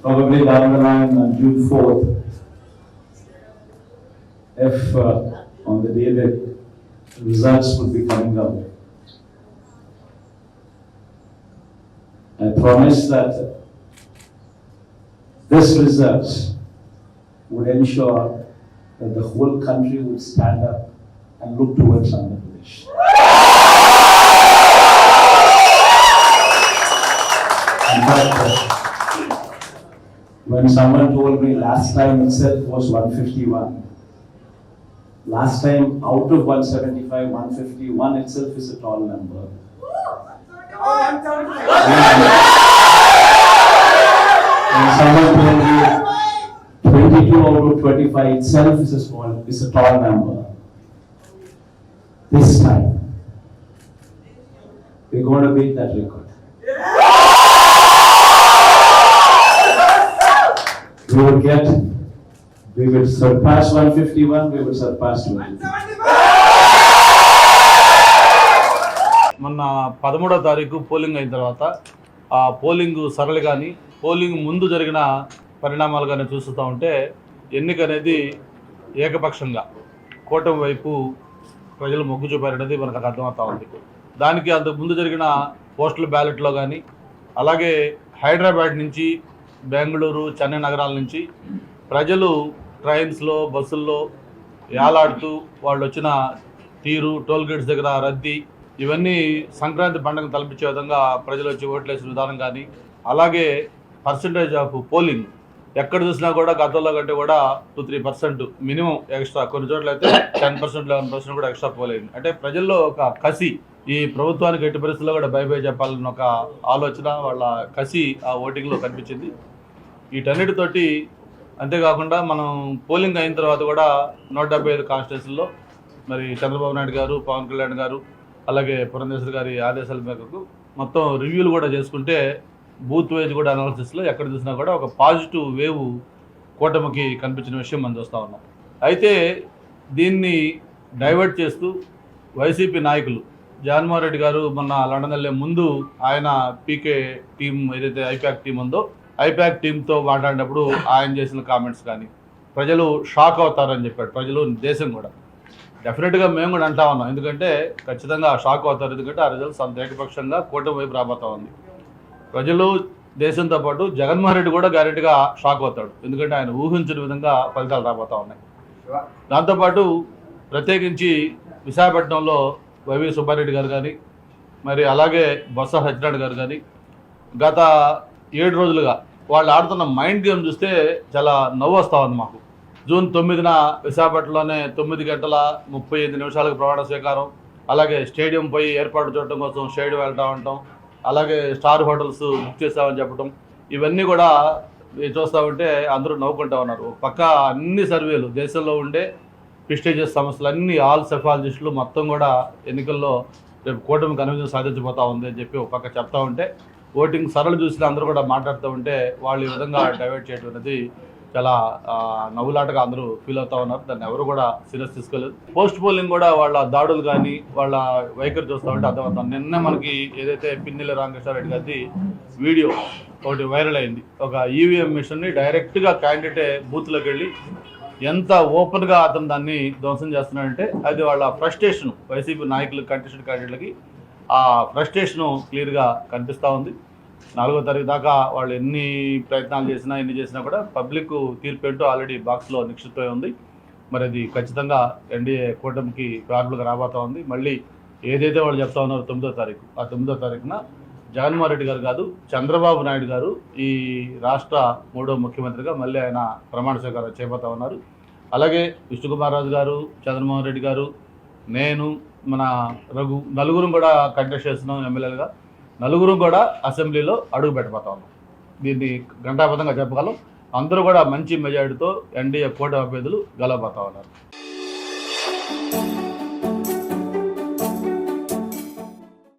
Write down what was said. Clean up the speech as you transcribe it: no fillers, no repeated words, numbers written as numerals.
probably down the line on June 4th, if on the day that results would be coming out, I promise that this results would ensure that the whole country would stand up and look towards Andhra Pradesh. In fact, when someone told me last time itself was 151, last time out of 175, 151 itself is a tall number. And someone told me 22 out of 25 itself is a tall number. This time, we're going to beat that record. We will surpass 151, we will surpass 250. మొన్న 13వ తారీఖు polling అయిన తర్వాత ఆ polling సరళి కానీ polling ముందు జరిగిన పరిణామాలు కానీ చూస్తూ ఉంటే ఎన్నిక అనేది ఏకపక్షంగా కూటమి వైపు ప్రజలు మొగ్గు చూపారనేది మనకు అర్థమవుతా ఉంది. దానికి అంతకు ముందు జరిగిన పోస్టల్ బ్యాలెట్లో కానీ అలాగే హైదరాబాద్ నుంచి బెంగళూరు చెన్నై నగరాల నుంచి ప్రజలు ట్రైన్స్లో బస్సుల్లో యాలాడుతూ వాళ్ళు వచ్చిన తీరు, టోల్ గేట్స్ దగ్గర రద్దీ, ఇవన్నీ సంక్రాంతి పండుగను తలపించే విధంగా ప్రజలు వచ్చి ఓట్లేసిన విధానం కానీ అలాగే పర్సంటేజ్ ఆఫ్ పోలింగ్ ఎక్కడ చూసినా కూడా గతంలో కంటే కూడా 2-3% మినిమం ఎక్స్ట్రా, కొన్ని చోట్ల అయితే 10%, 11% కూడా ఎక్స్ట్రా పోలింగ్. అంటే ప్రజల్లో ఒక కసి, ఈ ప్రభుత్వానికి ఎట్టి పరిస్థితుల్లో కూడా బై చెప్పాలన్న ఒక ఆలోచన, వాళ్ళ కసి ఆ ఓటింగ్లో కనిపించింది. వీటన్నిటితోటి అంతేకాకుండా మనం పోలింగ్ అయిన తర్వాత కూడా 175 కాన్స్టిట్యూన్సీల్లో మరి చంద్రబాబు నాయుడు గారు, పవన్ కళ్యాణ్ గారు అలాగే పురంధేశ్వరి గారి ఆదేశాల మేరకు మొత్తం రివ్యూలు కూడా చేసుకుంటే బూత్ వైజ్ కూడా అనాలిసిస్లో ఎక్కడ చూసినా కూడా ఒక పాజిటివ్ వేవ్ కూటమికి కనిపించిన విషయం మనం చూస్తూ ఉన్నాం. అయితే దీన్ని డైవర్ట్ చేస్తూ వైసీపీ నాయకులు జగన్మోహన్ రెడ్డి గారు మొన్న లండన్ వెళ్ళే ముందు ఆయన పీకే టీం ఏదైతే ఐపాక్ టీం ఉందో ఐపాక్ టీంతో మాట్లాడినప్పుడు ఆయన చేసిన కామెంట్స్ కానీ ప్రజలు షాక్ అవుతారని చెప్పాడు. ప్రజలు, దేశం కూడా డెఫినెట్గా మేము కూడా అంటా ఉన్నాం. ఎందుకంటే ఖచ్చితంగా షాక్ అవుతారు. ఎందుకంటే ఆ రిజల్ట్స్ అంత ఏకపక్షంగా కూటమి వైపు రాబోతా ఉంది. ప్రజలు, దేశంతో పాటు జగన్మోహన్ రెడ్డి కూడా గ్యారెంటీగా షాక్ అవుతాడు. ఎందుకంటే ఆయన ఊహించిన విధంగా ఫలితాలు రాబోతూ ఉన్నాయి. దాంతోపాటు ప్రత్యేకించి విశాఖపట్నంలో వైవి సుబ్బారెడ్డి గారు కానీ మరి అలాగే బొత్స సత్యనారాయణ గారు కానీ గత 7 రోజులుగా వాళ్ళు ఆడుతున్న మైండ్ గేమ్ చూస్తే చాలా నవ్వు వస్తూ ఉంది మాకు. జూన్ 9న విశాఖపట్నంలోనే 9 గంటల 35 నిమిషాలకు ప్రమాణ స్వీకారం, అలాగే స్టేడియం పోయి ఏర్పాటు చూడటం కోసం స్టేడియం వెళ్తూ ఉంటాం, అలాగే స్టార్ హోటల్స్ బుక్ చేస్తామని చెప్పడం, ఇవన్నీ కూడా చూస్తూ ఉంటే అందరూ నవ్వుకుంటూ ఉన్నారు. పక్క అన్ని సర్వేలు, దేశంలో ఉండే ప్రెస్టీజియస్ సంస్థలు అన్ని, ఆల్ సెఫాలజిస్టులు మొత్తం కూడా ఎన్నికల్లో రేపు కూటమి కన్విజన్ సాధించబోతా ఉంది అని చెప్పి ఒక పక్క చెప్తా ఉంటే, ఓటింగ్ సరళి చూసిన అందరూ కూడా మాట్లాడుతూ ఉంటే వాళ్ళు ఈ విధంగా డైవర్ట్ చేయడం అనేది చాలా నవ్వులాటగా అందరూ ఫీల్ అవుతూ ఉన్నారు. దాన్ని ఎవరు కూడా సీరియస్ తీసుకోలేదు. పోస్ట్ పోలింగ్ కూడా వాళ్ళ దాడులు కానీ వాళ్ళ వైఖరి చూస్తూ ఉంటే అర్థమవుతాం. నిన్న మనకి ఏదైతే పిన్నెల్లి రామకృష్ణారెడ్డి గారి వీడియో ఒకటి వైరల్ అయింది. ఒక ఈవీఎం మిషన్ని డైరెక్ట్గా క్యాండిడేట్ బూత్లోకి వెళ్ళి ఎంత ఓపెన్గా అతను దాన్ని ధ్వంసం చేస్తున్నాడంటే అది వాళ్ళ ఫ్రస్ట్రేషన్, వైసీపీ నాయకులు కంటెస్టెడ్ క్యాండిడేట్లకి ఆ ఫ్రస్ట్రేషను క్లియర్గా కనిపిస్తూ ఉంది. 4వ తారీఖు దాకా వాళ్ళు ఎన్ని ప్రయత్నాలు చేసినా ఎన్ని చేసినా కూడా పబ్లిక్ తీర్పు ఏంటో ఆల్రెడీ బాక్స్లో నిక్షిప్తమై ఉంది. మరి అది ఖచ్చితంగా ఎన్డీఏ కూటమికి ఫేవరబుల్గా రాబోతూ ఉంది. మళ్ళీ ఏదైతే వాళ్ళు చెప్తా ఉన్నారో 9వ తారీఖు, ఆ 9వ తారీఖున జగన్మోహన్ రెడ్డి గారు కాదు, చంద్రబాబు నాయుడు గారు ఈ రాష్ట్ర 3వ ముఖ్యమంత్రిగా మళ్ళీ ఆయన ప్రమాణ స్వీకారం చేయబోతా ఉన్నారు. అలాగే విష్ణుకుమార్ రాజు గారు, చంద్రమోహన్ రెడ్డి గారు, నేను, మన రఘు, నలుగురం కూడా కంటెస్ట్ చేస్తున్నాం ఎమ్మెల్యేలుగా. నలుగురు కూడా అసెంబ్లీలో అడుగు పెట్టబోతా ఉన్నాం. దీన్ని ఘంటాబద్ధంగా చెప్పగలం. అందరూ కూడా మంచి మెజారిటీతో ఎన్డీఏ కూటమి అభ్యర్థులు గెలవబోతా ఉన్నారు.